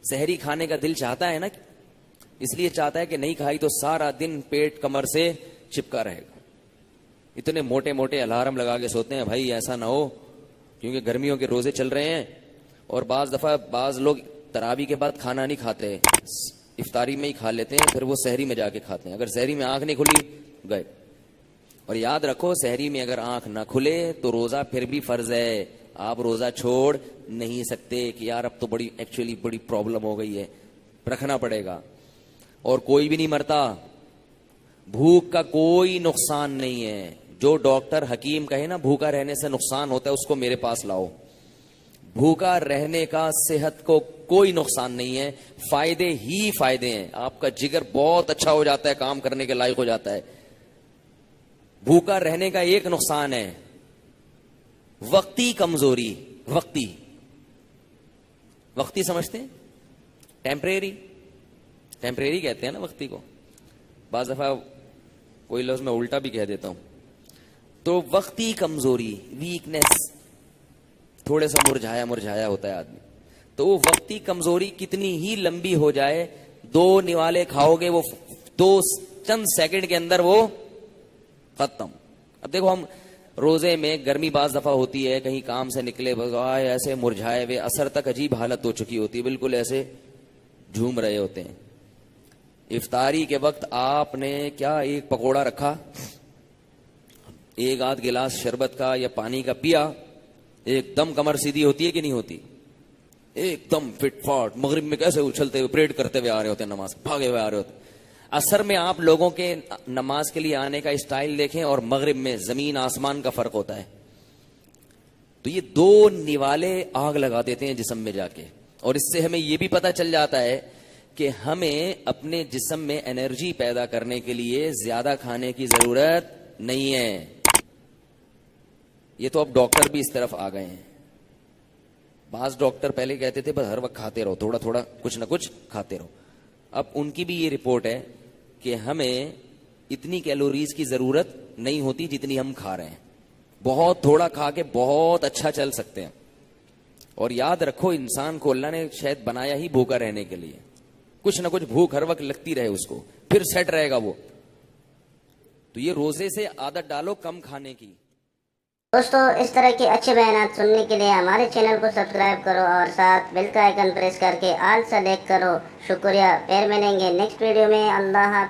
سحری کھانے کا دل چاہتا ہے نا, اس لیے چاہتا ہے کہ نہیں کھائی تو سارا دن پیٹ کمر سے چپکا رہے گا. اتنے موٹے موٹے الارم لگا کے سوتے ہیں بھائی ایسا نہ ہو, کیونکہ گرمیوں کے روزے چل رہے ہیں. اور بعض دفعہ بعض لوگ تراویح کے بعد کھانا نہیں کھاتے, افطاری میں ہی کھا لیتے ہیں, پھر وہ سحری میں جا کے کھاتے ہیں. اگر سحری میں آنکھ نہیں کھلی گئے. اور یاد رکھو سحری میں اگر آنکھ نہ کھلے تو روزہ پھر بھی فرض ہے. آپ روزہ چھوڑ نہیں سکتے کہ یار اب تو ایکچولی بڑی پرابلم ہو گئی ہے, رکھنا پڑے گا. اور کوئی بھی نہیں مرتا, بھوک کا کوئی نقصان نہیں ہے. جو ڈاکٹر حکیم کہے نا بھوکا رہنے سے نقصان ہوتا ہے, اس کو میرے پاس لاؤ. بھوکا رہنے کا صحت کو کوئی نقصان نہیں ہے, فائدے ہی فائدے ہیں. آپ کا جگر بہت اچھا ہو جاتا ہے, کام کرنے کے لائق ہو جاتا ہے. بھوکا رہنے کا ایک نقصان ہے, وقتی کمزوری. وقتی سمجھتے ہیں, ٹیمپریری کہتے ہیں نا وقتی کو. بعض دفعہ کوئی لفظ میں الٹا بھی کہہ دیتا ہوں. تو وقتی کمزوری, ویکنیس, تھوڑے سا مرجھایا ہوتا ہے آدمی. تو وہ وقتی کمزوری کتنی ہی لمبی ہو جائے, 2 نوالے کھاؤ گے وہ 2 چند سیکنڈ کے اندر وہ ختم. اب دیکھو ہم روزے میں گرمی بعض دفعہ ہوتی ہے, کہیں کام سے نکلے بغائے ایسے مرجھائے ہوئے, اثر تک عجیب حالت ہو چکی ہوتی ہے, بالکل ایسے جھوم رہے ہوتے ہیں. افطاری کے وقت آپ نے کیا ایک پکوڑا رکھا, 1 آدھ گلاس شربت کا یا پانی کا پیا, ایک دم کمر سیدھی ہوتی ہے کہ نہیں ہوتی؟ ایک دم فٹ فاٹ. مغرب میں کیسے اچھلتے ہوئے پریڈ کرتے ہوئے آ رہے ہوتے ہیں, نماز بھاگے ہوئے آ رہے ہوتے. اثر میں آپ لوگوں کے نماز کے لیے آنے کا اسٹائل دیکھیں اور مغرب میں زمین آسمان کا فرق ہوتا ہے. تو یہ 2 نوالے آگ لگا دیتے ہیں جسم میں جا کے. اور اس سے ہمیں یہ بھی پتہ چل جاتا ہے کہ ہمیں اپنے جسم میں انرجی پیدا کرنے کے لیے زیادہ کھانے کی ضرورت نہیں ہے. یہ تو اب ڈاکٹر بھی اس طرف آ گئے ہیں. بعض ڈاکٹر پہلے کہتے تھے بس ہر وقت کھاتے رہو, تھوڑا تھوڑا کچھ نہ کچھ کھاتے رہو. اب ان کی بھی یہ رپورٹ ہے کہ ہمیں اتنی کیلوریز کی ضرورت نہیں ہوتی جتنی ہم کھا رہے ہیں. بہت تھوڑا کھا کے بہت اچھا چل سکتے ہیں. اور یاد رکھو انسان کو اللہ نے شاید بنایا ہی بھوکا رہنے کے لیے. کچھ نہ کچھ بھوک ہر وقت لگتی رہے اس کو, پھر سیٹ رہے گا وہ. تو یہ روزے سے عادت ڈالو کم کھانے کی. دوستو اس طرح کے اچھے بیانات سننے کے لیے ہمارے چینل کو سبسکرائب کرو اور ساتھ بیل کا آئیکن پریس کر کے آل سلیکٹ کرو. شکریہ. پھر ملیں گے نیکسٹ ویڈیو میں. اللہ حافظ.